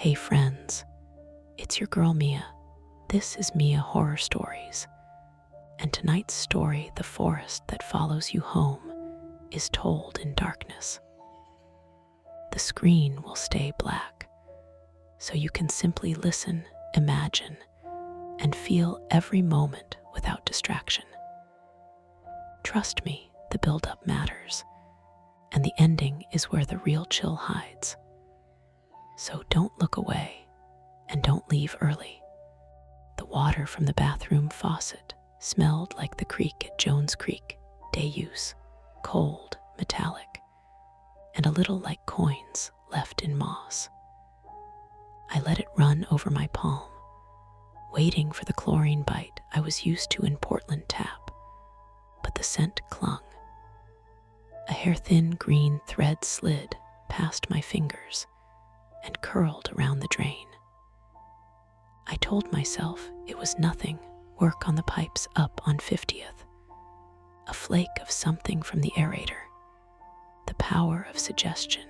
Hey friends, it's your girl Mia. This is Mia Horror Stories. And tonight's story, The Forest That Follows You Home, is told in darkness. The screen will stay black, so you can simply listen, imagine, and feel every moment without distraction. Trust me, the build-up matters, and the ending is where the real chill hides. So don't look away, and don't leave early. The water from the bathroom faucet smelled like the creek at Jones Creek, day use, cold, metallic, and a little like coins left in moss. I let it run over my palm, waiting for the chlorine bite I was used to in Portland tap, but the scent clung. A hair-thin green thread slid past my fingers and curled around the drain. I told myself it was nothing, work on the pipes up on 50th. A flake of something from the aerator. The power of suggestion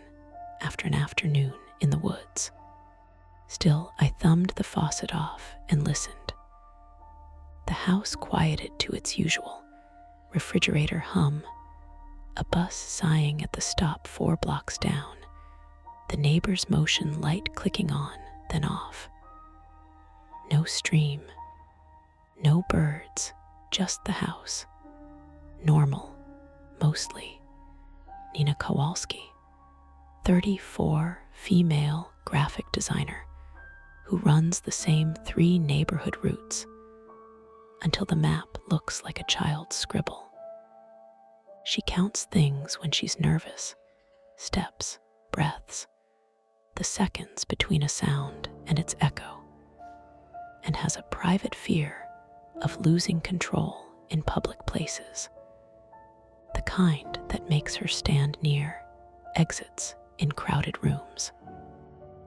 after an afternoon in the woods. Still, I thumbed the faucet off and listened. The house quieted to its usual refrigerator hum, a bus sighing at the stop 4 blocks down, the neighbor's motion light clicking on, then off. No stream, no birds, just the house. Normal, mostly. Nina Kowalski, 34, female graphic designer, who runs the same 3 neighborhood routes until the map looks like a child's scribble. She counts things when she's nervous, steps, breaths, the seconds between a sound and its echo, and has a private fear of losing control in public places, the kind that makes her stand near exits in crowded rooms.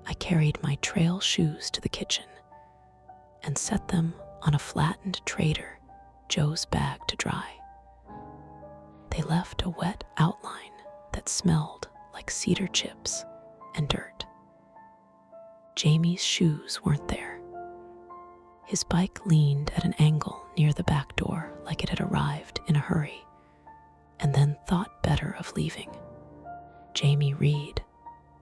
I carried my trail shoes to the kitchen and set them on a flattened Trader Joe's bag to dry. They left a wet outline that smelled like cedar chips and dirt. Jamie's shoes weren't there. His bike leaned at an angle near the back door like it had arrived in a hurry, and then thought better of leaving. Jamie Reed,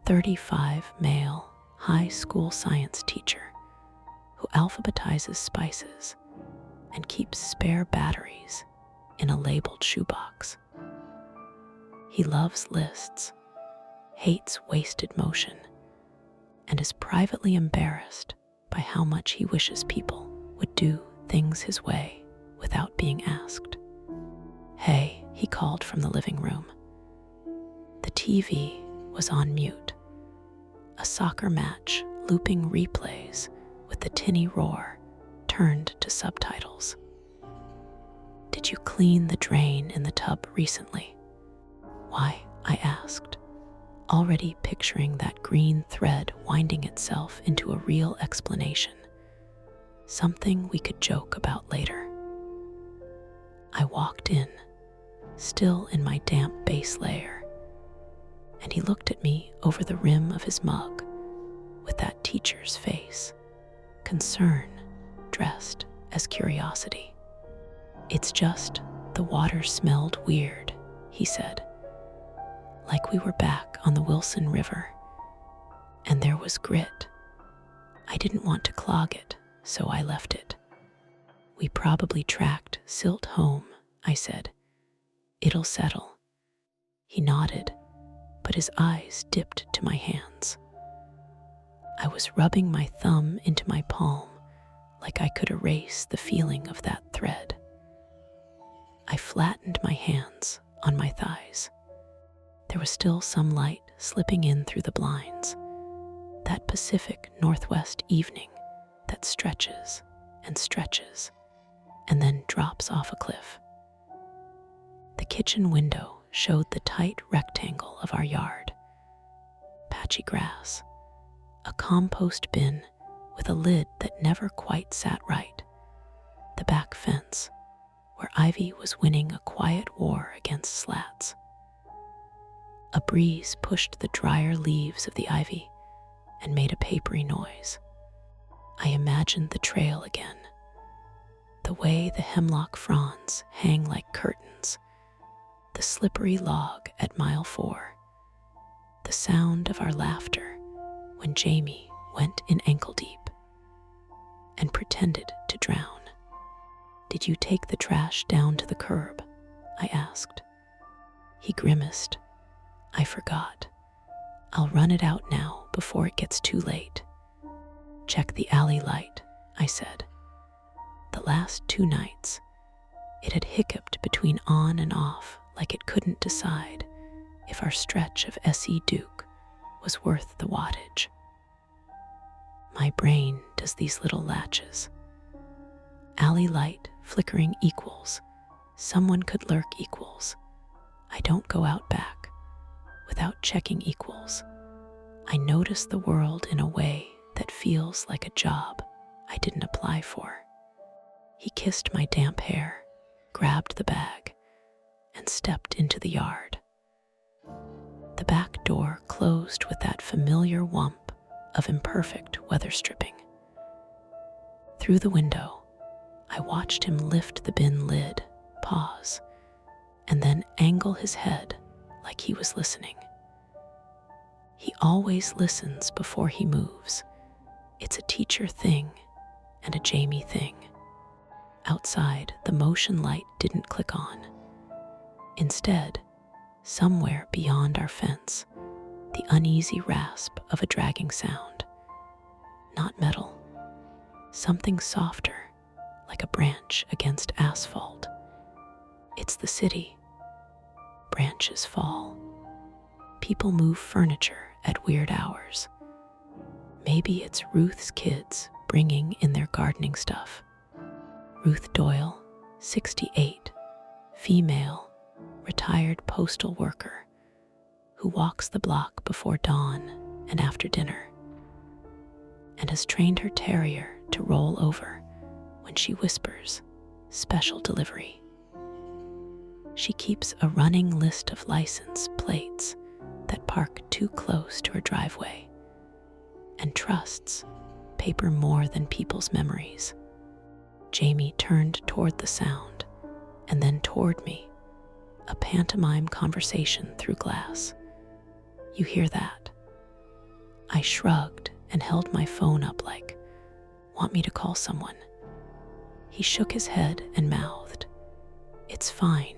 35, male, high school science teacher, who alphabetizes spices and keeps spare batteries in a labeled shoebox. He loves lists, hates wasted motion, and is privately embarrassed by how much he wishes people would do things his way without being asked. "Hey," he called from the living room. The TV was on mute. A soccer match looping replays with the tinny roar turned to subtitles. "Did you clean the drain in the tub recently?" "Why?" I asked, already picturing that green thread winding itself into a real explanation, something we could joke about later. I walked in, still in my damp base layer, and he looked at me over the rim of his mug with that teacher's face, concern dressed as curiosity. "It's just the water smelled weird," he said, like we were back on the Wilson River, and there was grit. I didn't want to clog it, so I left it. "We probably tracked silt home," I said. "It'll settle." He nodded, but his eyes dipped to my hands. I was rubbing my thumb into my palm like I could erase the feeling of that thread. I flattened my hands on my thighs. There was still some light slipping in through the blinds, that Pacific Northwest evening that stretches and stretches and then drops off a cliff. The kitchen window showed the tight rectangle of our yard. Patchy grass, a compost bin with a lid that never quite sat right, the back fence where ivy was winning a quiet war against slats. A breeze pushed the drier leaves of the ivy and made a papery noise. I imagined the trail again, the way the hemlock fronds hang like curtains, the slippery log at mile 4, the sound of our laughter when Jamie went in ankle deep and pretended to drown. "Did you take the trash down to the curb?" I asked. He grimaced. "I forgot. I'll run it out now before it gets too late." "Check the alley light," I said. The last 2 nights, it had hiccuped between on and off like it couldn't decide if our stretch of S.E. Duke was worth the wattage. My brain does these little latches. Alley light flickering equals someone could lurk equals I don't go out back without checking equals I notice the world in a way that feels like a job I didn't apply for. He kissed my damp hair, grabbed the bag, and stepped into the yard. The back door closed with that familiar whump of imperfect weather stripping. Through the window, I watched him lift the bin lid, pause, and then angle his head like he was listening. He always listens before he moves. It's a teacher thing and a Jamie thing. Outside, the motion light didn't click on. Instead, somewhere beyond our fence, the uneasy rasp of a dragging sound. Not metal, something softer, like a branch against asphalt. It's the city. Branches fall. People move furniture at weird hours. Maybe it's Ruth's kids bringing in their gardening stuff. Ruth Doyle, 68, female, retired postal worker, who walks the block before dawn and after dinner, and has trained her terrier to roll over when she whispers, "Special delivery." She keeps a running list of license plates that park too close to her driveway, and trusts paper more than people's memories. Jamie turned toward the sound, and then toward me, a pantomime conversation through glass. "You hear that?" I shrugged and held my phone up like, "Want me to call someone?" He shook his head and mouthed, "It's fine,"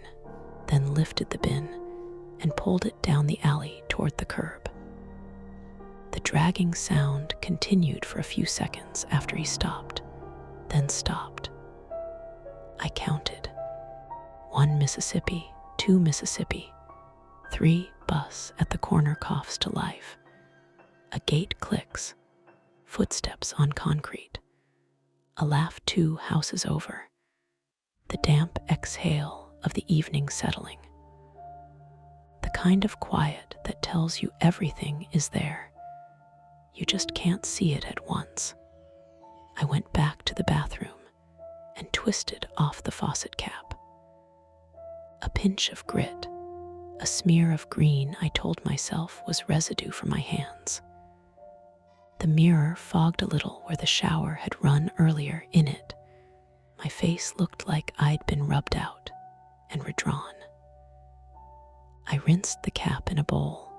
then lifted the bin and pulled it down the alley toward the curb. The dragging sound continued for a few seconds after he stopped, then stopped. I counted. 1 Mississippi, 2 Mississippi, 3 bus at the corner coughs to life. A gate clicks, footsteps on concrete. A laugh 2 houses over. The damp exhale of the evening settling. The kind of quiet that tells you everything is there. You just can't see it at once. I went back to the bathroom and twisted off the faucet cap. A pinch of grit, a smear of green I told myself was residue from my hands. The mirror fogged a little where the shower had run earlier in it. My face looked like I'd been rubbed out and redrawn. I rinsed the cap in a bowl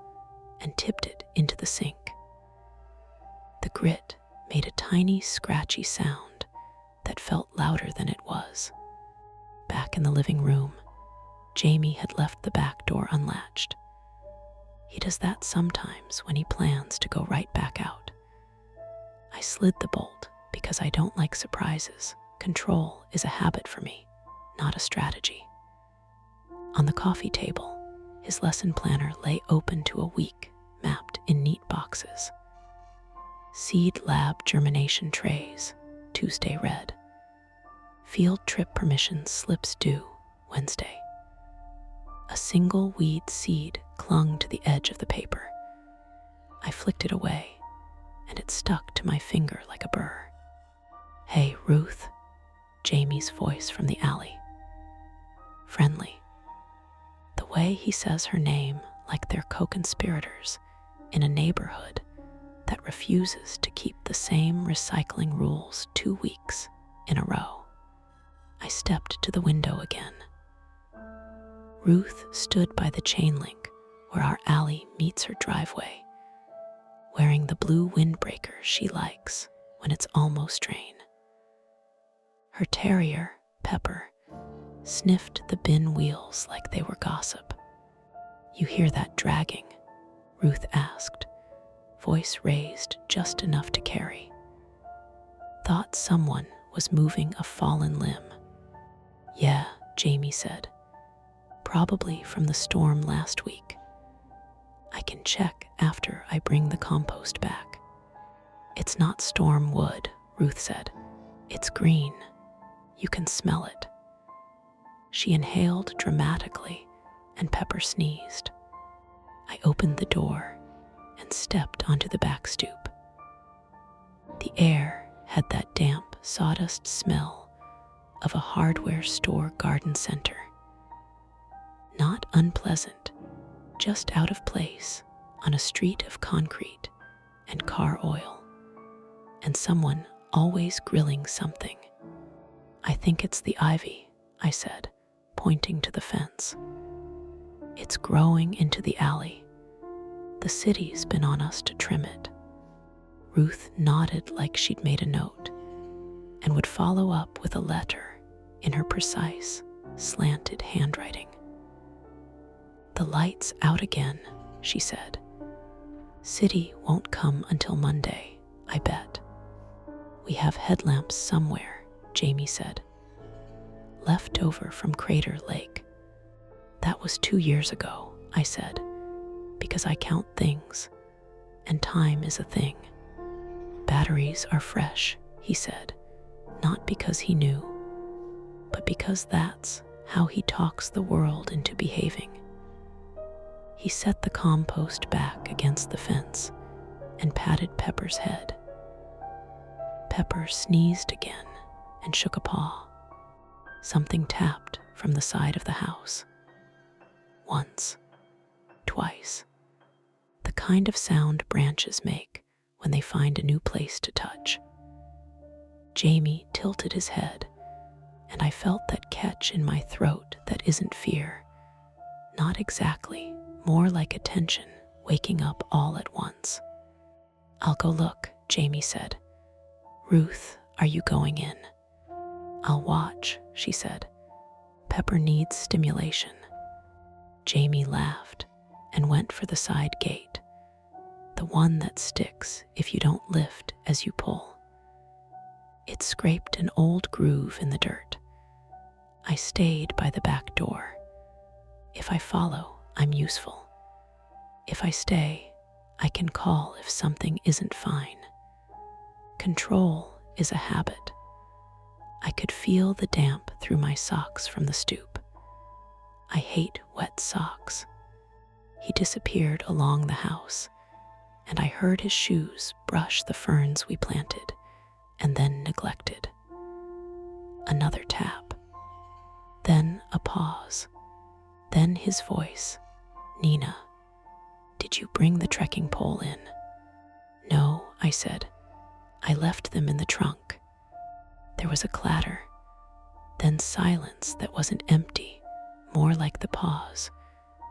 and tipped it into the sink. The grit made a tiny scratchy sound that felt louder than it was. Back in the living room, Jamie had left the back door unlatched. He does that sometimes when he plans to go right back out. I slid the bolt because I don't like surprises. Control is a habit for me, not a strategy. On the coffee table, his lesson planner lay open to a week, mapped in neat boxes. Seed lab germination trays, Tuesday red. Field trip permission slips due, Wednesday. A single weed seed clung to the edge of the paper. I flicked it away, and it stuck to my finger like a burr. "Hey, Ruth," Jamie's voice from the alley. Friendly. The way he says her name like they're co-conspirators in a neighborhood that refuses to keep the same recycling rules 2 weeks in a row. I stepped to the window again. Ruth stood by the chain link where our alley meets her driveway, wearing the blue windbreaker she likes when it's almost rain. Her terrier, Pepper, sniffed the bin wheels like they were gossip. "You hear that dragging?" Ruth asked, voice raised just enough to carry. "Thought someone was moving a fallen limb." "Yeah," Jamie said. "Probably from the storm last week. I can check after I bring the compost back." "It's not storm wood," Ruth said. "It's green. You can smell it." She inhaled dramatically, and Pepper sneezed. I opened the door and stepped onto the back stoop. The air had that damp sawdust smell of a hardware store garden center. Not unpleasant, just out of place on a street of concrete and car oil, and someone always grilling something. "I think it's the ivy," I said, pointing to the fence. "It's growing into the alley. The city's been on us to trim it." Ruth nodded like she'd made a note and would follow up with a letter in her precise, slanted handwriting. "The light's out again," she said. "City won't come until Monday, I bet." "We have headlamps somewhere," Jamie said. "Left over from Crater Lake." "That was 2 years ago," I said, "because I count things, and time is a thing." "Batteries are fresh," he said, not because he knew, but because that's how he talks the world into behaving. He set the compost back against the fence and patted Pepper's head. Pepper sneezed again and shook a paw. Something tapped from the side of the house. Once, twice. The kind of sound branches make when they find a new place to touch. Jamie tilted his head, and I felt that catch in my throat that isn't fear. Not exactly, more like attention waking up all at once. "I'll go look," Jamie said. "Ruth, are you going in?" "I'll watch," she said. "Pepper needs stimulation." Jamie laughed and went for the side gate, the one that sticks if you don't lift as you pull. It scraped an old groove in the dirt. I stayed by the back door. If I follow, I'm useful. If I stay, I can call if something isn't fine. Control is a habit. I could feel the damp through my socks from the stoop. I hate wet socks. He disappeared along the house, and I heard his shoes brush the ferns we planted and then neglected. Another tap. Then a pause. Then his voice. "Nina, did you bring the trekking pole in?" "No," I said. "I left them in the trunk." There was a clatter, then silence that wasn't empty, more like the pause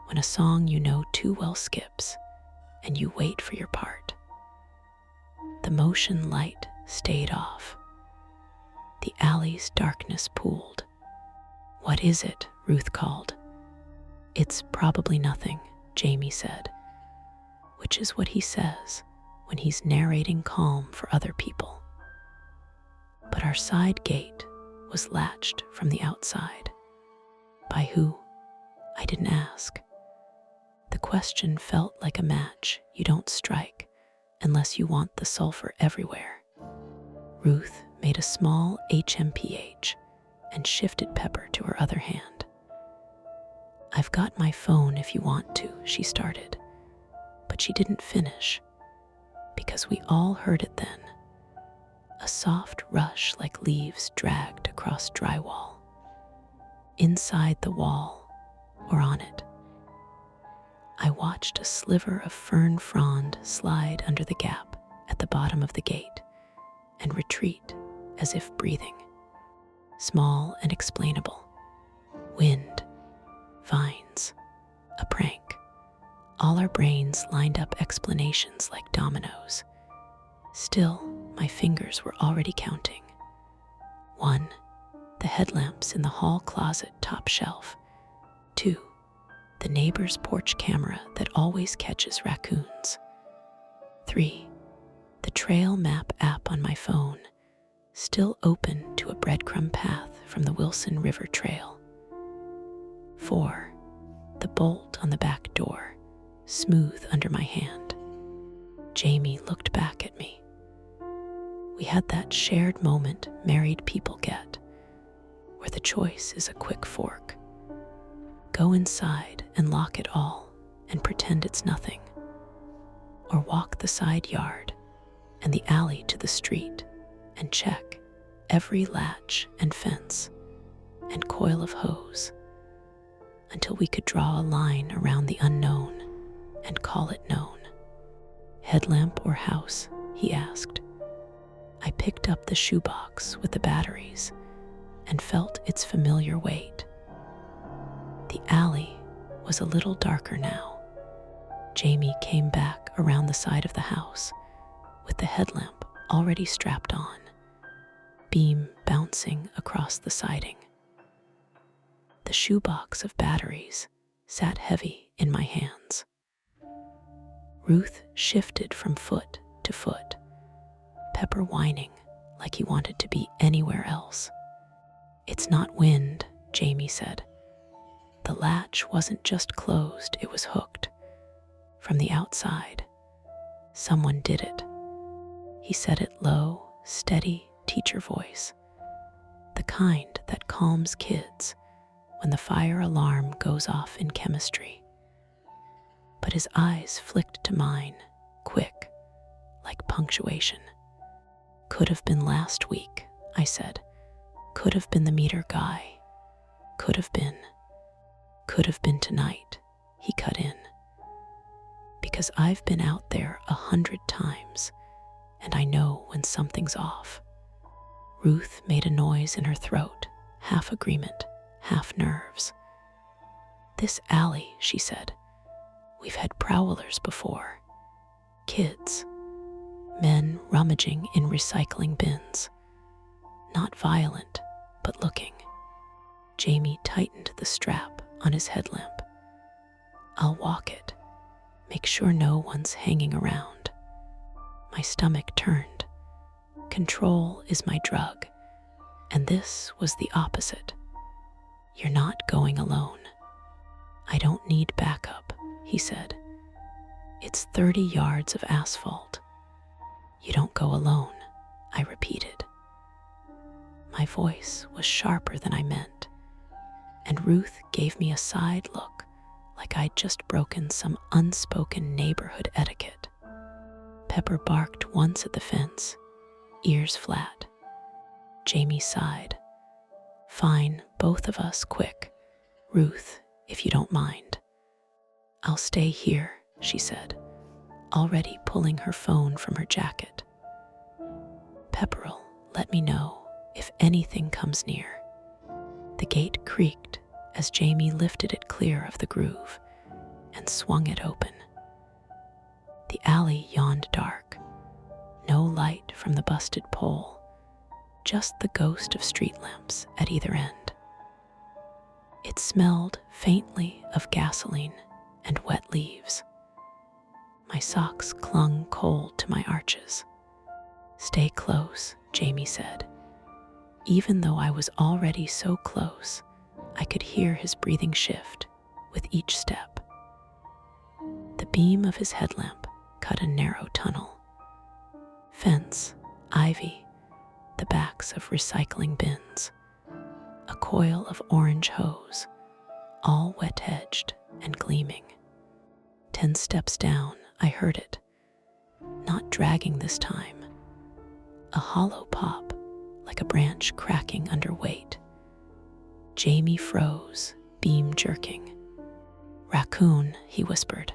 when a song you know too well skips and you wait for your part. The motion light stayed off. The alley's darkness pooled. "What is it?" Ruth called. "It's probably nothing," Jamie said, which is what he says when he's narrating calm for other people. But our side gate was latched from the outside. By who? I didn't ask. The question felt like a match you don't strike unless you want the sulfur everywhere. Ruth made a small HMPH and shifted Pepper to her other hand. "I've got my phone if you want to," she started, but she didn't finish because we all heard it then. A soft rush like leaves dragged across drywall. Inside the wall, or on it. I watched a sliver of fern frond slide under the gap at the bottom of the gate and retreat as if breathing. Small and explainable. Wind, vines, a prank. All our brains lined up explanations like dominoes. Still, my fingers were already counting. 1, the headlamps in the hall closet top shelf. 2, the neighbor's porch camera that always catches raccoons. 3, the trail map app on my phone, still open to a breadcrumb path from the Wilson River Trail. 4, the bolt on the back door, smooth under my hand. Jamie looked back at me. We had that shared moment married people get, where the choice is a quick fork. Go inside and lock it all and pretend it's nothing. Or walk the side yard and the alley to the street and check every latch and fence and coil of hose until we could draw a line around the unknown and call it known. Headlamp or house, he asked. I picked up the shoebox with the batteries and felt its familiar weight. The alley was a little darker now. Jamie came back around the side of the house with the headlamp already strapped on, beam bouncing across the siding. The shoebox of batteries sat heavy in my hands. Ruth shifted from foot to foot, Pepper whining like he wanted to be anywhere else. It's not wind, Jamie said. The latch wasn't just closed, it was hooked. From the outside, someone did it. He said it low, steady teacher voice, the kind that calms kids when the fire alarm goes off in chemistry. But his eyes flicked to mine, quick, like punctuation. Could have been last week, I said. Could have been the meter guy. Could have been tonight, he cut in. Because I've been out there 100 times, and I know when something's off. Ruth made a noise in her throat, half agreement, half nerves. This alley, she said. We've had prowlers before. Kids. Men rummaging in recycling bins. Not violent, but looking. Jamie tightened the strap on his headlamp. I'll walk it. Make sure no one's hanging around. My stomach turned. Control is my drug, and this was the opposite. You're not going alone. I don't need backup, he said. It's 30 yards of asphalt. You don't go alone, I repeated. My voice was sharper than I meant, and Ruth gave me a side look like I'd just broken some unspoken neighborhood etiquette. Pepper barked once at the fence, ears flat. Jamie sighed. Fine, both of us, quick. Ruth, if you don't mind. I'll stay here, she said, already pulling her phone from her jacket. Pepper'll let me know if anything comes near. The gate creaked as Jamie lifted it clear of the groove and swung it open. The alley yawned dark, no light from the busted pole, just the ghost of street lamps at either end. It smelled faintly of gasoline and wet leaves. My socks clung cold to my arches. Stay close, Jamie said. Even though I was already so close, I could hear his breathing shift with each step. The beam of his headlamp cut a narrow tunnel. Fence, ivy, the backs of recycling bins, a coil of orange hose, all wet-edged and gleaming. 10 steps down, I heard it, not dragging this time. A hollow pop, like a branch cracking under weight. Jamie froze, beam jerking. Raccoon, he whispered.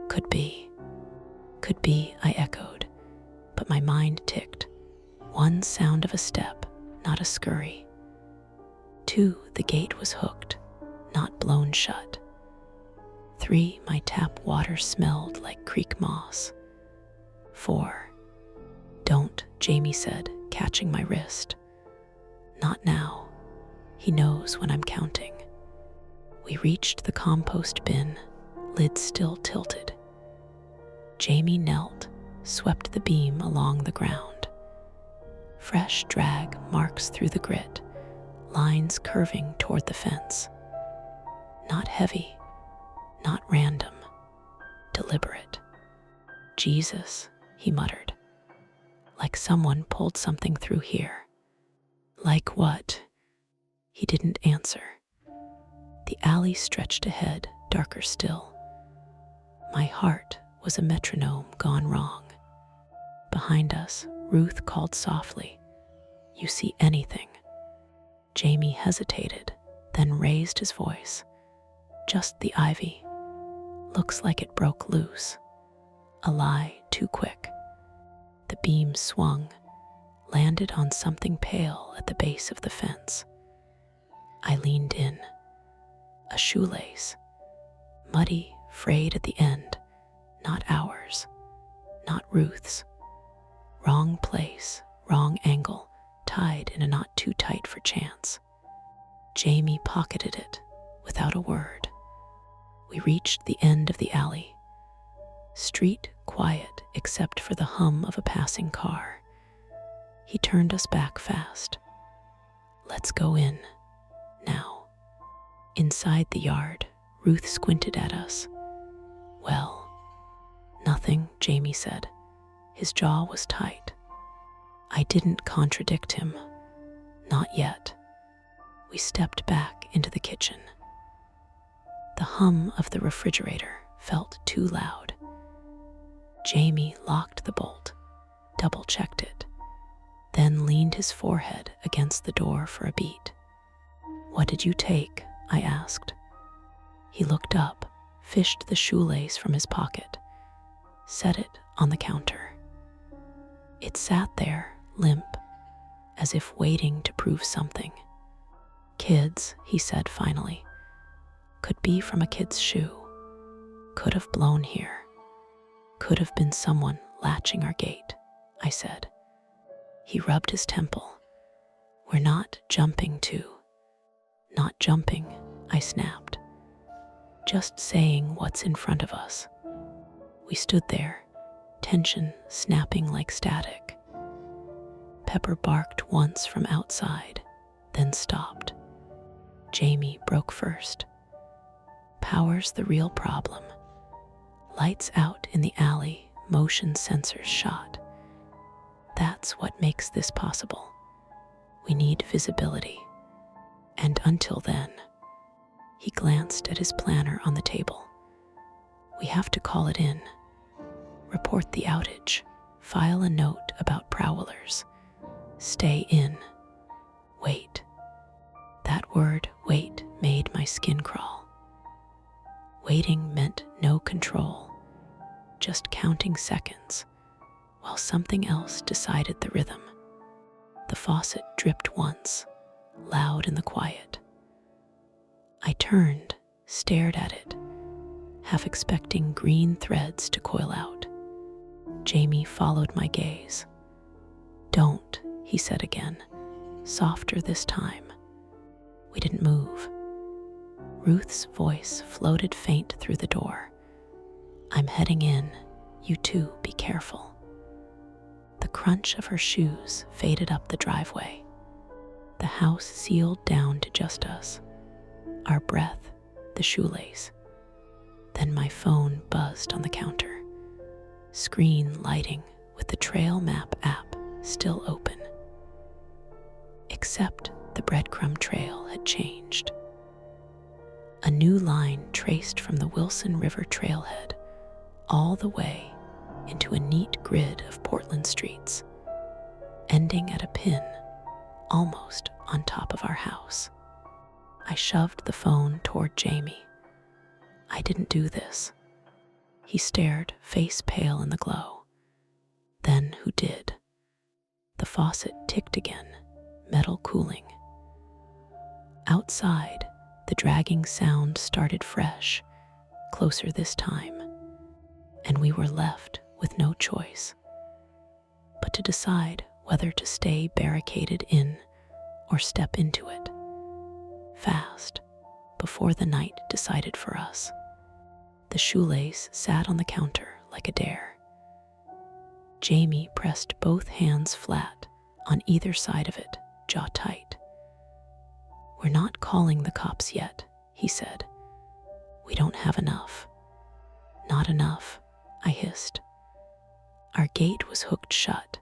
Could be, I echoed, but my mind ticked. 1, sound of a step, not a scurry. 2, the gate was hooked, not blown shut. 3, my tap water smelled like creek moss. 4, don't, Jamie said, catching my wrist. Not now. He knows when I'm counting. We reached the compost bin, lid still tilted. Jamie knelt, swept the beam along the ground. Fresh drag marks through the grit, lines curving toward the fence. Not heavy, not random, deliberate. Jesus, he muttered, like someone pulled something through here. Like what? He didn't answer. The alley stretched ahead, darker still. My heart was a metronome gone wrong. Behind us, Ruth called softly, "You see anything?" Jamie hesitated, then raised his voice. "Just the ivy. Looks like it broke loose." A lie too quick. The beam swung, landed on something pale at the base of the fence. I leaned in. A shoelace, muddy, frayed at the end, not ours, not Ruth's. Wrong place, wrong angle, tied in a knot too tight for chance. Jamie pocketed it without a word. We reached the end of the alley. Street quiet except for the hum of a passing car. He turned us back fast. "Let's go in, now." Inside the yard, Ruth squinted at us. "Well, nothing," Jamie said. His jaw was tight. I didn't contradict him. Not yet. We stepped back into the kitchen. The hum of the refrigerator felt too loud. Jamie locked the bolt, double-checked it, then leaned his forehead against the door for a beat. "What did you take?" I asked. He looked up, fished the shoelace from his pocket, set it on the counter. It sat there, limp, as if waiting to prove something. "Kids," he said finally. "Could be from a kid's shoe. Could have blown here. Could have been someone latching our gate," I said. He rubbed his temple. "We're not jumping to." "Not jumping," I snapped. "Just saying what's in front of us." We stood there, tension snapping like static. Pepper barked once from outside, then stopped. Jamie broke first. "Power's the real problem. Lights out in the alley, motion sensors shot. That's what makes this possible. We need visibility. And until then," he glanced at his planner on the table, "we have to call it in. Report the outage. File a note about prowlers. Stay in. Wait." That word, wait, made my skin crawl. Waiting meant no control, just counting seconds, while something else decided the rhythm. The faucet dripped once, loud in the quiet. I turned, stared at it, half expecting green threads to coil out. Jamie followed my gaze. "Don't," he said again, softer this time. We didn't move. Ruth's voice floated faint through the door. "I'm heading in. You two be careful." The crunch of her shoes faded up the driveway. The house sealed down to just us. Our breath, the shoelace. Then my phone buzzed on the counter. Screen lighting with the trail map app still open. Except the breadcrumb trail had changed. A new line traced from the Wilson River trailhead all the way into a neat grid of Portland streets, ending at a pin almost on top of our house. I shoved the phone toward Jamie. "I didn't do this." He stared, face pale in the glow. Then who did? The faucet ticked again, metal cooling. Outside, the dragging sound started fresh, closer this time, and we were left with no choice but to decide whether to stay barricaded in or step into it, fast, before the night decided for us. The shoelace sat on the counter like a dare. Jamie pressed both hands flat on either side of it, jaw tight. "We're not calling the cops yet," he said. "We don't have enough." "Not enough," I hissed. Our gate was hooked shut,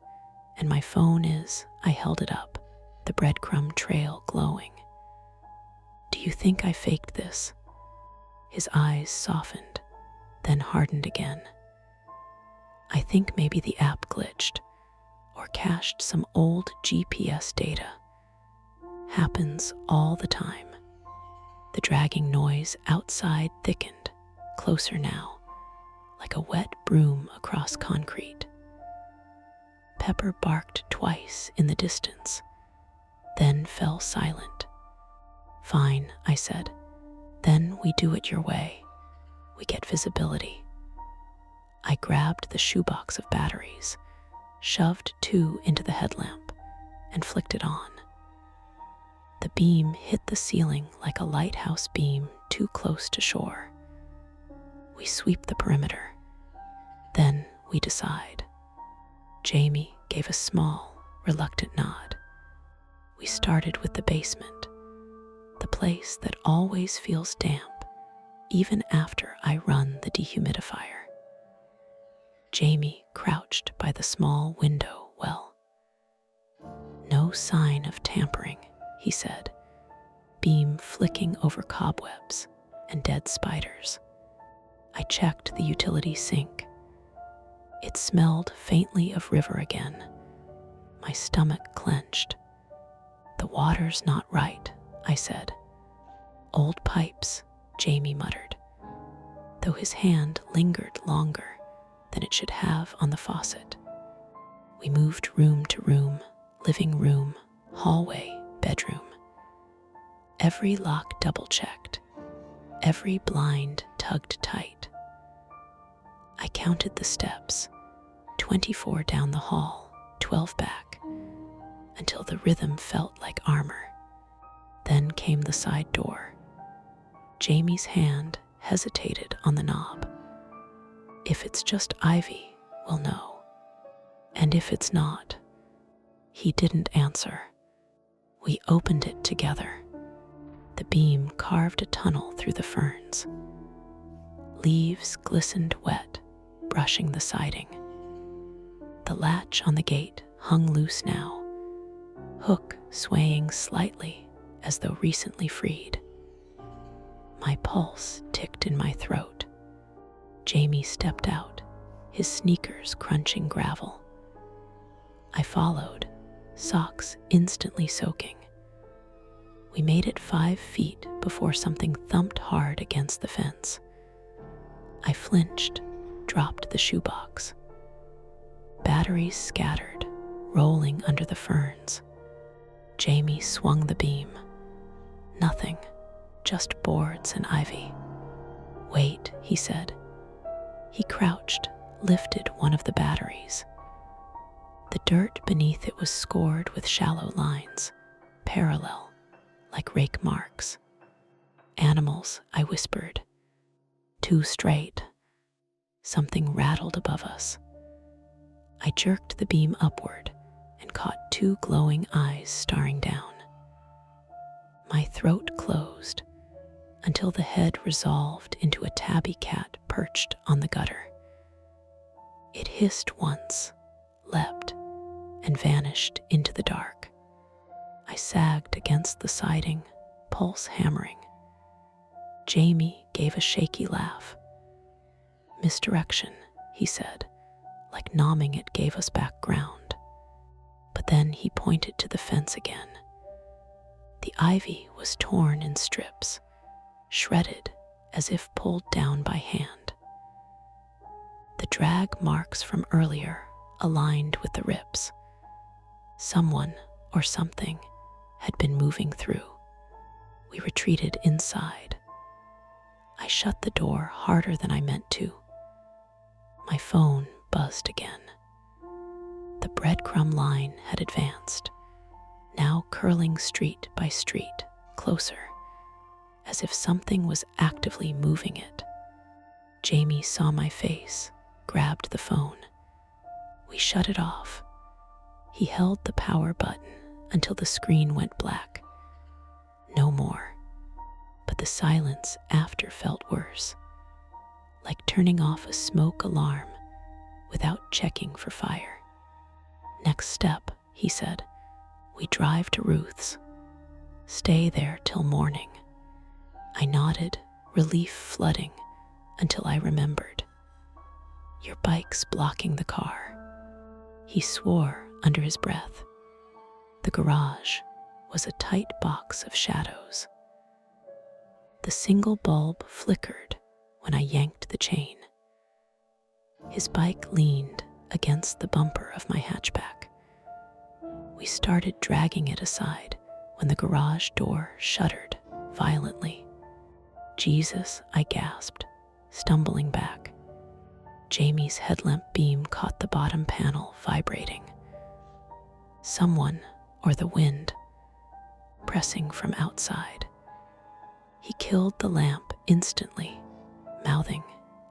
and my phone is, I held it up, the breadcrumb trail glowing. "Do you think I faked this?" His eyes softened, then hardened again. "I think maybe the app glitched or cached some old GPS data. Happens all the time." The dragging noise outside thickened, closer now, like a wet broom across concrete. Pepper barked twice in the distance, then fell silent. "Fine," I said. "Then we do it your way. We get visibility." I grabbed the shoebox of batteries, shoved 2 into the headlamp, and flicked it on. The beam hit the ceiling like a lighthouse beam too close to shore. We sweep the perimeter. Then we decide. Jamie gave a small, reluctant nod. We started with the basement, the place that always feels damp, even after I run the dehumidifier. Jamie crouched by the small window well. "No sign of tampering," he said, beam flicking over cobwebs and dead spiders. I checked the utility sink. It smelled faintly of river again. My stomach clenched. "The water's not right," I said. "Old pipes," Jamie muttered, though his hand lingered longer than it should have on the faucet. We moved room to room, living room, hallway, bedroom. Every lock double-checked, every blind tugged tight. I counted the steps, 24 down the hall, 12 back, until the rhythm felt like armor. Then came the side door. Jamie's hand hesitated on the knob. "If it's just ivy, we'll know. And if it's not..." He didn't answer. We opened it together. The beam carved a tunnel through the ferns. Leaves glistened wet, brushing the siding. The latch on the gate hung loose now, hook swaying slightly as though recently freed. My pulse ticked in my throat. Jamie stepped out, his sneakers crunching gravel. I followed, socks instantly soaking. We made it 5 feet before something thumped hard against the fence. I flinched, dropped the shoebox. Batteries scattered, rolling under the ferns. Jamie swung the beam. Nothing, just boards and ivy. "Wait," he said. He crouched, lifted one of the batteries. The dirt beneath it was scored with shallow lines, parallel, like rake marks. "Animals," I whispered. "Too straight." Something rattled above us. I jerked the beam upward and caught 2 glowing eyes staring down. My throat closed until the head resolved into a tabby cat perched on the gutter. It hissed once, leapt, and vanished into the dark. I sagged against the siding, pulse hammering. Jamie gave a shaky laugh. "Misdirection," he said, like nomming it gave us back ground. But then he pointed to the fence again. The ivy was torn in strips, shredded as if pulled down by hand. The drag marks from earlier aligned with the rips. Someone or something had been moving through. We retreated inside. I shut the door harder than I meant to. My phone buzzed again. The breadcrumb line had advanced, now curling street by street, closer, as if something was actively moving it. Jamie saw my face, grabbed the phone. We shut it off. He held the power button until the screen went black. No more. But the silence after felt worse, like turning off a smoke alarm without checking for fire. Next step, he said, we drive to Ruth's. Stay there till morning. I nodded, relief flooding, until I remembered. Your bike's blocking the car. He swore under his breath. The garage was a tight box of shadows. The single bulb flickered when I yanked the chain. His bike leaned against the bumper of my hatchback. We started dragging it aside when the garage door shuddered violently. Jesus, I gasped, stumbling back. Jamie's headlamp beam caught the bottom panel vibrating. Someone, or the wind, pressing from outside. He killed the lamp instantly, mouthing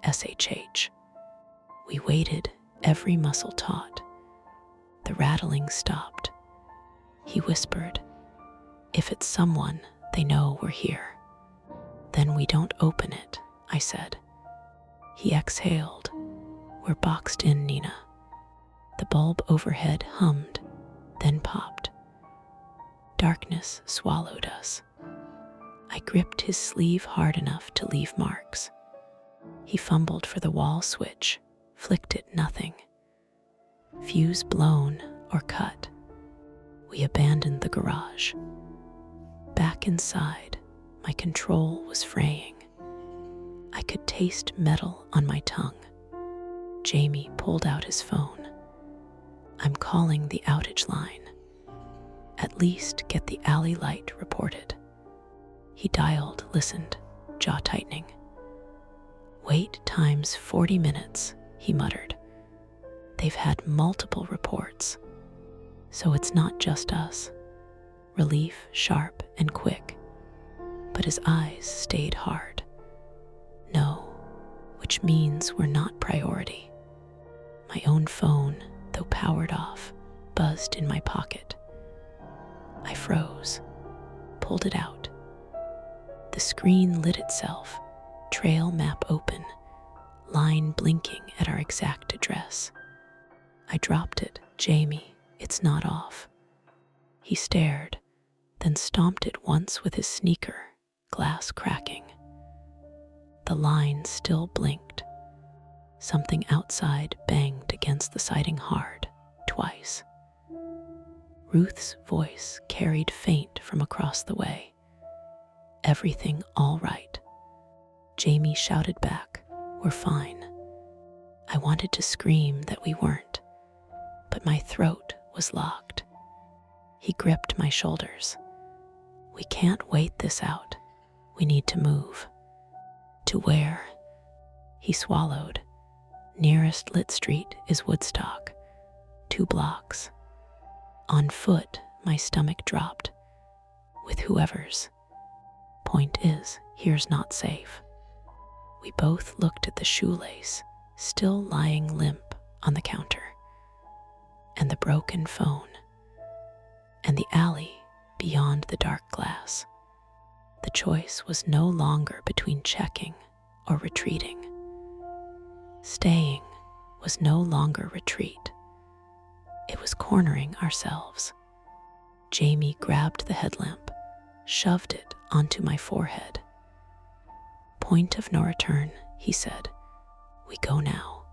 SHH. We waited, every muscle taut. The rattling stopped. He whispered, if it's someone, they know we're here. Then we don't open it, I said. He exhaled. We're boxed in, Nina. The bulb overhead hummed, then popped. Darkness swallowed us. I gripped his sleeve hard enough to leave marks. He fumbled for the wall switch, flicked it nothing. Fuse blown or cut. We abandoned the garage. Back inside, my control was fraying. I could taste metal on my tongue. Jamie pulled out his phone. I'm calling the outage line. At least get the alley light reported. He dialed, listened, jaw tightening. Wait times 40 minutes, he muttered. They've had multiple reports. So it's not just us. Relief sharp and quick. But his eyes stayed hard. No, which means we're not priority. My own phone, though powered off, buzzed in my pocket. I froze, pulled it out. The screen lit itself, trail map open, line blinking at our exact address. I dropped it. Jamie, it's not off. He stared, then stomped it once with his sneaker, glass cracking. The line still blinked. Something outside banged against the siding hard, twice. Ruth's voice carried faint from across the way. Everything all right. Jamie shouted back, we're fine. I wanted to scream that we weren't, but my throat was locked. He gripped my shoulders. We can't wait this out. We need to move. To where? He swallowed. Nearest lit street is Woodstock. 2 blocks. On foot, my stomach dropped. With whoever's. Point is, here's not safe. We both looked at the shoelace, still lying limp on the counter, and the broken phone, and the alley beyond the dark glass. The choice was no longer between checking or retreating. Staying was no longer retreat. It was cornering ourselves. Jamie grabbed the headlamp, shoved it onto my forehead. Point of no return, he said. We go now.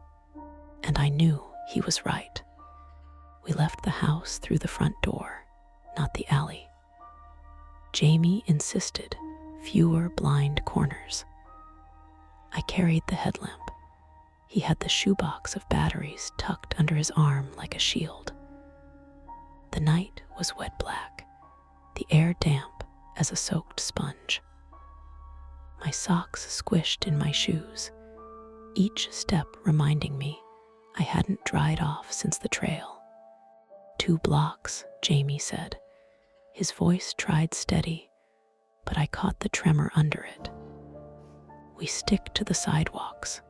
And I knew he was right. We left the house through the front door, not the alley. Jamie insisted, fewer blind corners. I carried the headlamp. He had the shoebox of batteries tucked under his arm like a shield. The night was wet black, the air damp as a soaked sponge. My socks squished in my shoes, each step reminding me I hadn't dried off since the trail. 2 blocks, Jamie said. His voice tried steady, but I caught the tremor under it. We stick to the sidewalks.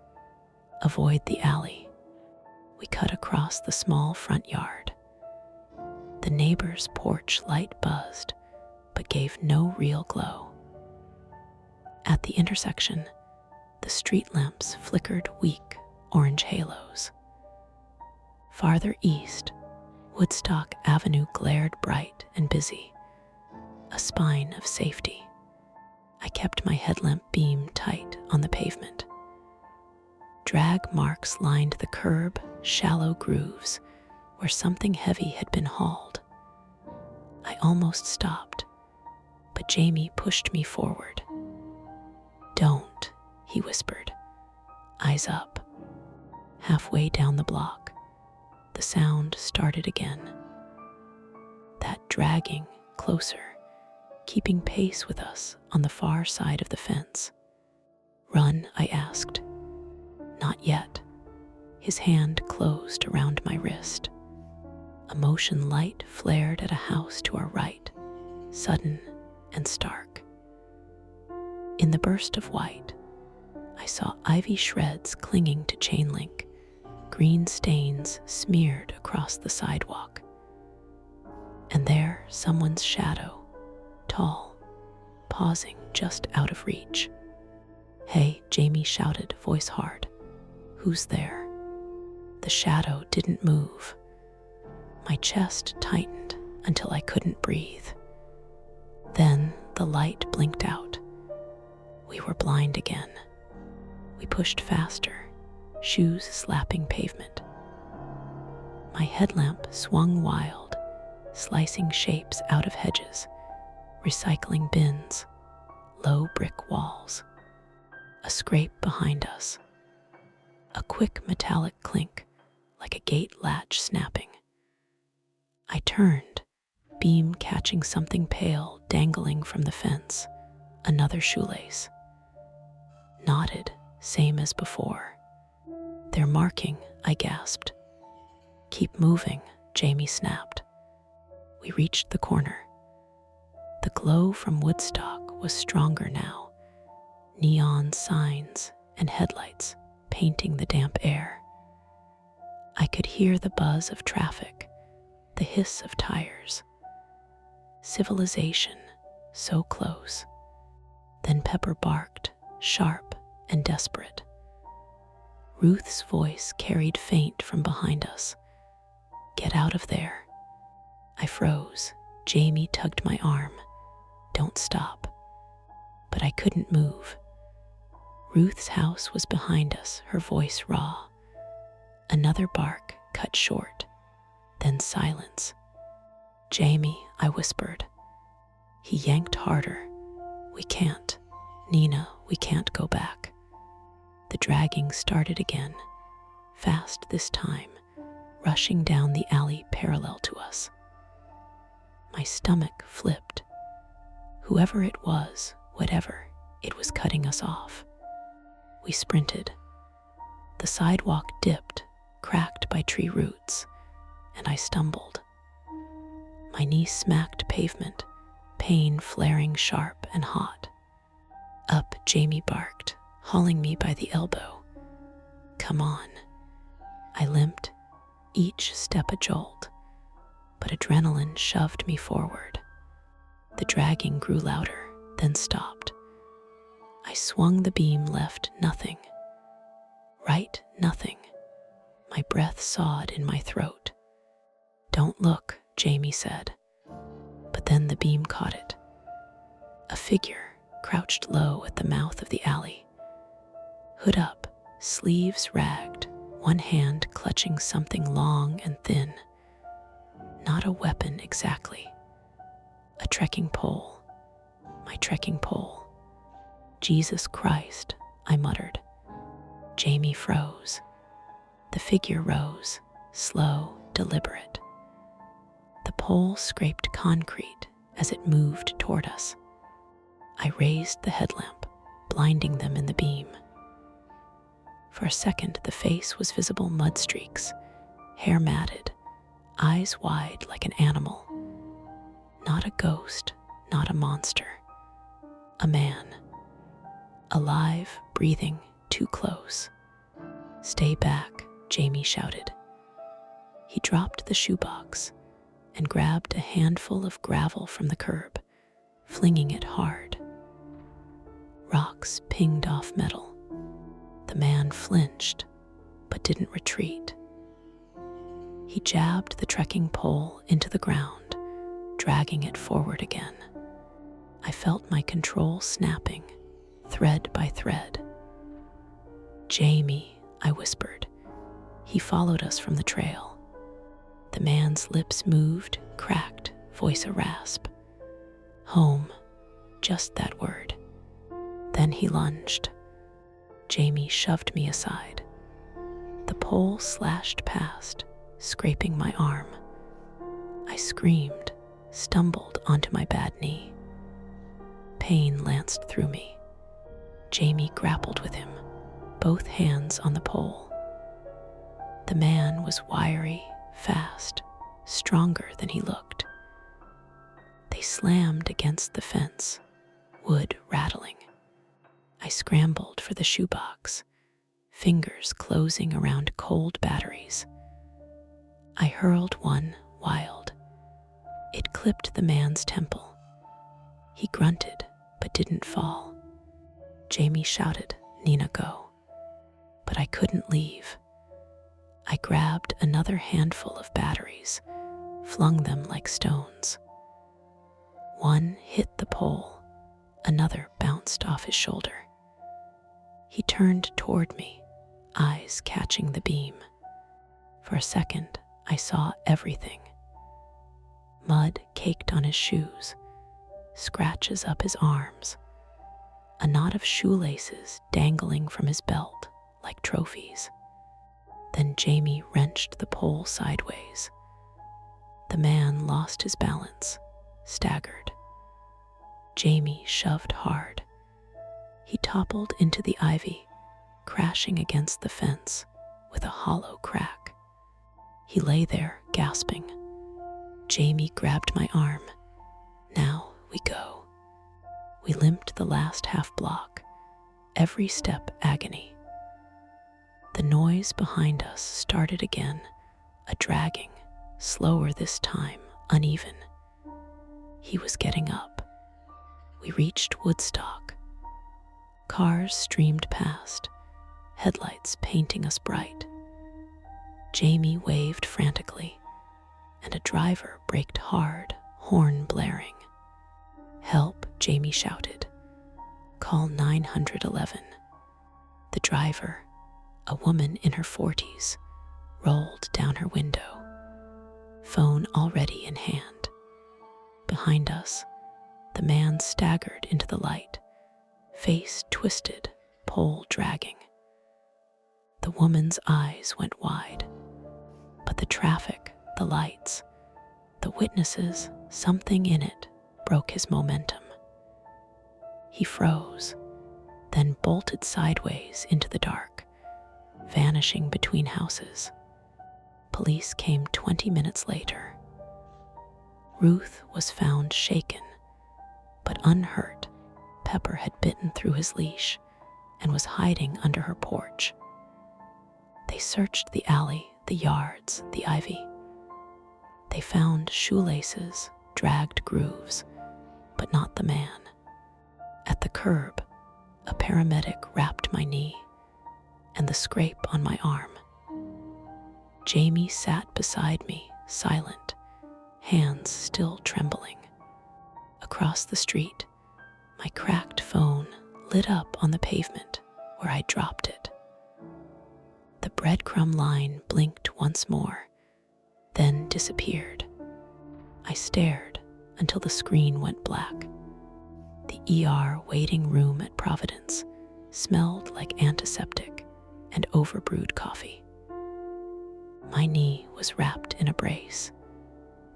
Avoid the alley. We cut across the small front yard. The neighbor's porch light buzzed, but gave no real glow. At the intersection, the street lamps flickered weak orange halos. Farther east, Woodstock Avenue glared bright and busy, a spine of safety. I kept my headlamp beam tight on the pavement. Drag marks lined the curb, shallow grooves where something heavy had been hauled. I almost stopped, but Jamie pushed me forward. "Don't," he whispered, eyes up. Halfway down the block, the sound started again. That dragging closer, keeping pace with us on the far side of the fence. "Run?" I asked. "Not yet." His hand closed around my wrist. A motion light flared at a house to our right, sudden and stark. In the burst of white, I saw ivy shreds clinging to chain link, green stains smeared across the sidewalk. And there, someone's shadow, tall, pausing just out of reach. "Hey," Jamie shouted, voice hard. "Who's there?" The shadow didn't move. My chest tightened until I couldn't breathe. Then the light blinked out. We were blind again. We pushed faster, shoes slapping pavement. My headlamp swung wild, slicing shapes out of hedges, recycling bins, low brick walls. A scrape behind us. A quick metallic clink, like a gate latch snapping. I turned, beam catching something pale dangling from the fence, another shoelace. Knotted, same as before. "They're marking," I gasped. "Keep moving," Jamie snapped. We reached the corner. The glow from Woodstock was stronger now, neon signs and headlights painting the damp air. I could hear the buzz of traffic, the hiss of tires. Civilization, so close. Then Pepper barked, sharp and desperate. Ruth's voice carried faint from behind us. "Get out of there." I froze. Jamie tugged my arm. "Don't stop." But I couldn't move. Ruth's house was behind us, her voice raw. Another bark cut short, then silence. "Jamie," I whispered. He yanked harder. "We can't. Nina, we can't go back." The dragging started again, fast this time, rushing down the alley parallel to us. My stomach flipped. Whoever it was, whatever, it was cutting us off. We sprinted. The sidewalk dipped, cracked by tree roots, and I stumbled. My knee smacked pavement, pain flaring sharp and hot. "Up," Jamie barked, hauling me by the elbow. "Come on." I limped, each step a jolt, but adrenaline shoved me forward. The dragging grew louder, then stopped. I swung the beam left, nothing. Right, nothing. My breath sawed in my throat. "Don't look," Jamie said. But then the beam caught it. A figure crouched low at the mouth of the alley. Hood up, sleeves ragged, one hand clutching something long and thin. Not a weapon exactly. A trekking pole. My trekking pole. "Jesus Christ," I muttered. Jamie froze. The figure rose, slow, deliberate. The pole scraped concrete as it moved toward us. I raised the headlamp, blinding them in the beam. For a second, the face was visible mud streaks, hair matted, eyes wide like an animal. Not a ghost, not a monster. A man. Alive, breathing, too close. "Stay back," Jamie shouted. He dropped the shoebox and grabbed a handful of gravel from the curb, flinging it hard. Rocks pinged off metal. The man flinched, but didn't retreat. He jabbed the trekking pole into the ground, dragging it forward again. I felt my control snapping, thread by thread. "Jamie," I whispered. He followed us from the trail. The man's lips moved, cracked, voice a rasp. "Home," just that word. Then he lunged. Jamie shoved me aside. The pole slashed past, scraping my arm. I screamed, stumbled onto my bad knee. Pain lanced through me. Jamie grappled with him, both hands on the pole. The man was wiry, fast, stronger than he looked. They slammed against the fence, wood rattling. I scrambled for the shoebox, fingers closing around cold batteries. I hurled one wild. It clipped the man's temple. He grunted, but didn't fall. Jamie shouted, "Nina, go." But I couldn't leave. I grabbed another handful of batteries, flung them like stones. One hit the pole, another bounced off his shoulder. He turned toward me, eyes catching the beam. For a second, I saw everything. Mud caked on his shoes, scratches up his arms, a knot of shoelaces dangling from his belt like trophies. Then Jamie wrenched the pole sideways. The man lost his balance, staggered. Jamie shoved hard. He toppled into the ivy, crashing against the fence with a hollow crack. He lay there, gasping. Jamie grabbed my arm. "Now we go." We limped the last half block, every step agony. The noise behind us started again, a dragging, slower this time, uneven. He was getting up. We reached Woodstock. Cars streamed past, headlights painting us bright. Jamie waved frantically, and a driver braked hard, horn blaring. "Help," Jamie shouted. "Call 911. The driver, a woman in her 40s, rolled down her window, phone already in hand. Behind us, the man staggered into the light, face twisted, pole dragging. The woman's eyes went wide, but the traffic, the lights, the witnesses, something in it broke his momentum. He froze, then bolted sideways into the dark, vanishing between houses. Police came 20 minutes later. Ruth was found shaken, but unhurt. Pepper had bitten through his leash and was hiding under her porch. They searched the alley, the yards, the ivy. They found shoelaces, dragged grooves, but not the man. At the curb, a paramedic wrapped my knee and the scrape on my arm. Jamie sat beside me, silent, hands still trembling. Across the street, my cracked phone lit up on the pavement where I dropped it. The breadcrumb line blinked once more, then disappeared. I stared until the screen went black. The ER waiting room at Providence smelled like antiseptic and overbrewed coffee. My knee was wrapped in a brace,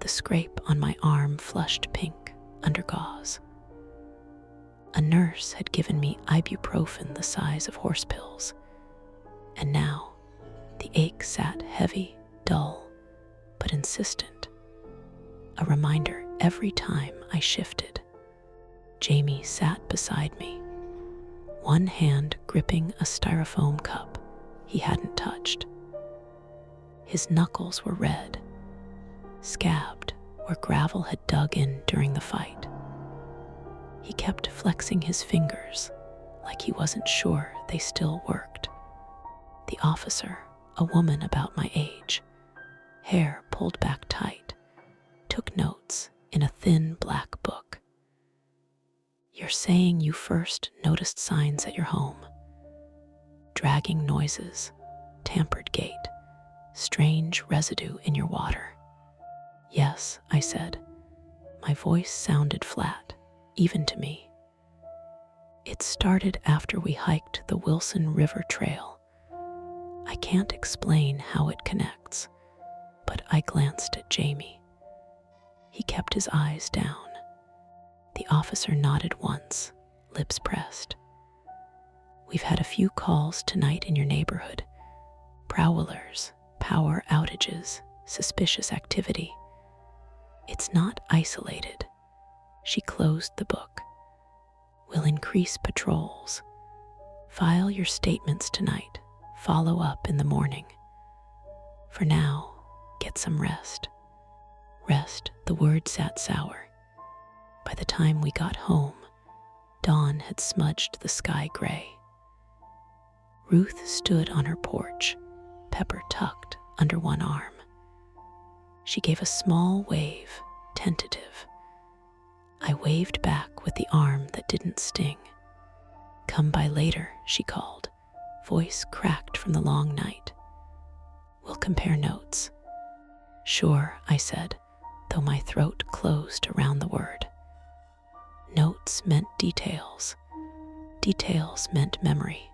the scrape on my arm flushed pink under gauze. A nurse had given me ibuprofen the size of horse pills, and now the ache sat heavy, dull, but insistent, a reminder every time I shifted. Jamie sat beside me, one hand gripping a styrofoam cup he hadn't touched. His knuckles were red, scabbed where gravel had dug in during the fight. He kept flexing his fingers like he wasn't sure they still worked. The officer, a woman about my age, hair pulled back tight, took notes in a thin black book. "You're saying you first noticed signs at your home. Dragging noises, tampered gate, strange residue in your water." "Yes," I said. My voice sounded flat, even to me. "It started after we hiked the Wilson River Trail. I can't explain how it connects, but I glanced at Jamie. He kept his eyes down. The officer nodded once, lips pressed. "We've had a few calls tonight in your neighborhood. Prowlers, power outages, suspicious activity. It's not isolated." She closed the book. "We'll increase patrols. File your statements tonight. Follow up in the morning. For now, get some rest." Rest, the word sat sour. By the time we got home, dawn had smudged the sky gray. Ruth stood on her porch, Pepper tucked under one arm. She gave a small wave, tentative. I waved back with the arm that didn't sting. "Come by later," she called, voice cracked from the long night. "We'll compare notes." "Sure," I said, though my throat closed around the word. Notes meant details. Details meant memory.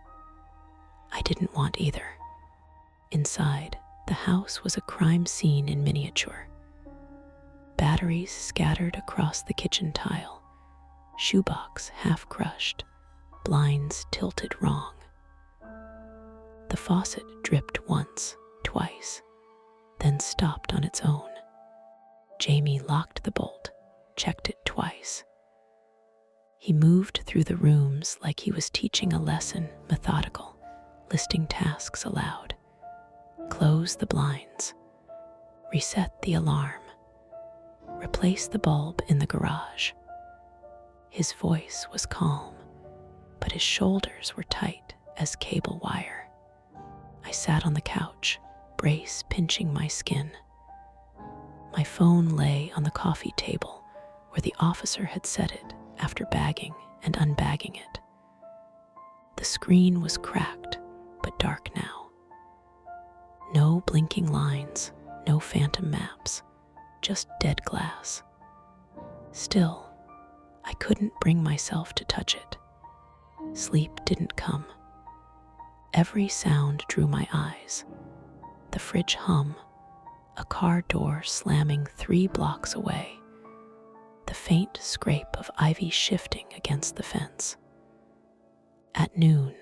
I didn't want either. Inside, the house was a crime scene in miniature. Batteries scattered across the kitchen tile, shoebox half crushed, blinds tilted wrong. The faucet dripped once, twice, then stopped on its own. Jamie locked the bolt, checked it twice. He moved through the rooms like he was teaching a lesson, methodical, listing tasks aloud. Close the blinds. Reset the alarm. Replace the bulb in the garage. His voice was calm, but his shoulders were tight as cable wire. I sat on the couch, brace pinching my skin. My phone lay on the coffee table where the officer had set it after bagging and unbagging it. The screen was cracked, but dark now. No blinking lines, no phantom maps, just dead glass. Still, I couldn't bring myself to touch it. Sleep didn't come. Every sound drew my eyes. The fridge hum, a car door slamming 3 blocks away, the faint scrape of ivy shifting against the fence. At noon,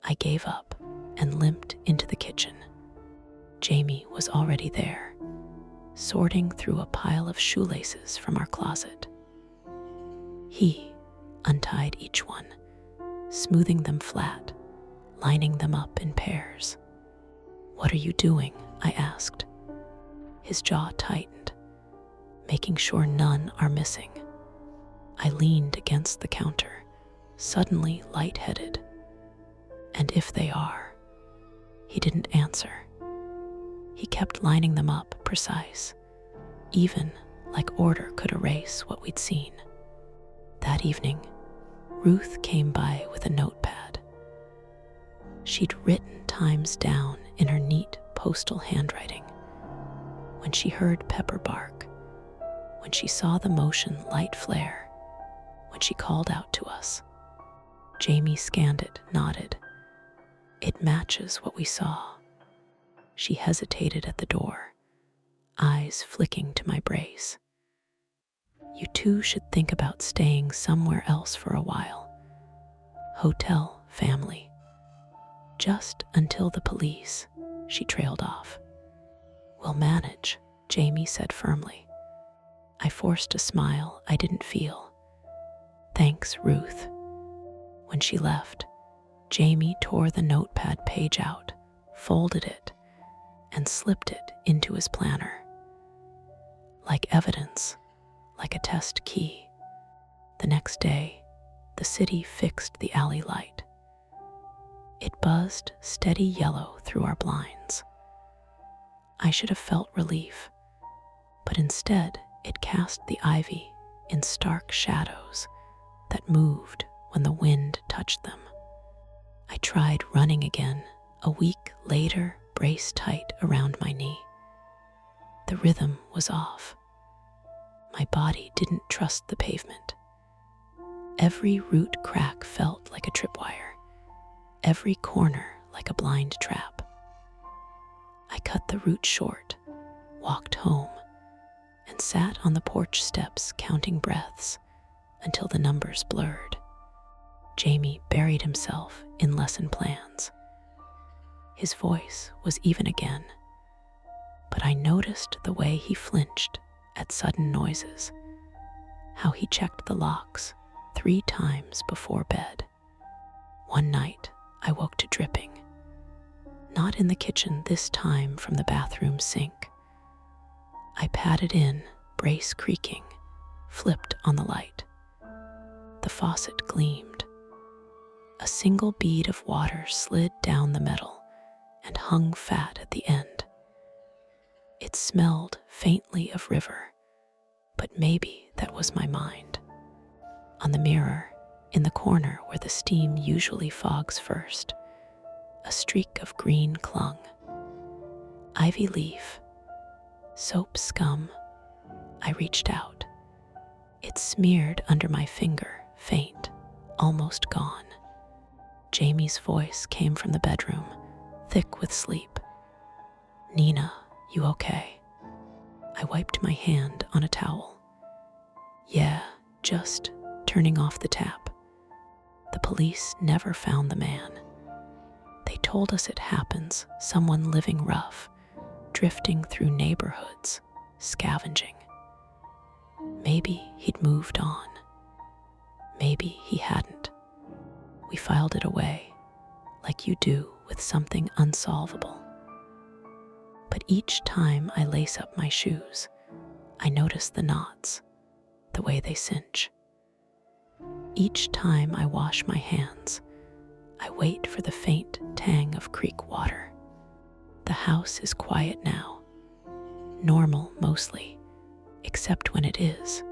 I gave up and limped into the kitchen. Jamie was already there, sorting through a pile of shoelaces from our closet. He untied each one, smoothing them flat, lining them up in pairs. "What are you doing?" I asked. His jaw tightened, making sure none are missing. I leaned against the counter, suddenly lightheaded. "And if they are?" He didn't answer. He kept lining them up precise, even like order could erase what we'd seen. That evening, Ruth came by with a notepad. She'd written times down in her neat postal handwriting. When she heard Pepper bark, when she saw the motion light flare, when she called out to us. Jamie scanned it, nodded. "It matches what we saw." She hesitated at the door, eyes flicking to my brace. You two should think about staying somewhere else for a while. Hotel, family. Just until the police, she trailed off. We'll manage, Jamie said firmly. I forced a smile I didn't feel. Thanks, Ruth. When she left, Jamie tore the notepad page out, folded it, and slipped it into his planner. Like evidence, like a test key. The next day, the city fixed the alley light. It buzzed steady yellow through our blinds. I should have felt relief, but instead it cast the ivy in stark shadows that moved when the wind touched them. I tried running again a week later, braced tight around my knee. The rhythm was off. My body didn't trust the pavement. Every root crack felt like a tripwire, every corner like a blind trap. I cut the route short, walked home, and sat on the porch steps counting breaths until the numbers blurred. Jamie buried himself in lesson plans. His voice was even again, but I noticed the way he flinched at sudden noises, how he checked the locks 3 times before bed. One night, I woke to dripping. Not in the kitchen this time from the bathroom sink. I padded in, brace creaking, flipped on the light. The faucet gleamed. A single bead of water slid down the metal and hung fat at the end. It smelled faintly of river, but maybe that was my mind. On the mirror, in the corner where the steam usually fogs first, a streak of green clung. Ivy leaf, soap scum. I reached out. It smeared under my finger, faint, almost gone. Jamie's voice came from the bedroom, thick with sleep. Nina, you okay? I wiped my hand on a towel. Yeah, just turning off the tap. The police never found the man. They told us it happens, someone living rough, drifting through neighborhoods, scavenging. Maybe he'd moved on. Maybe he hadn't. We filed it away, like you do with something unsolvable. But each time I lace up my shoes, I notice the knots, the way they cinch. Each time I wash my hands, I wait for the faint tang of creek water. The house is quiet now, normal mostly, except when it is.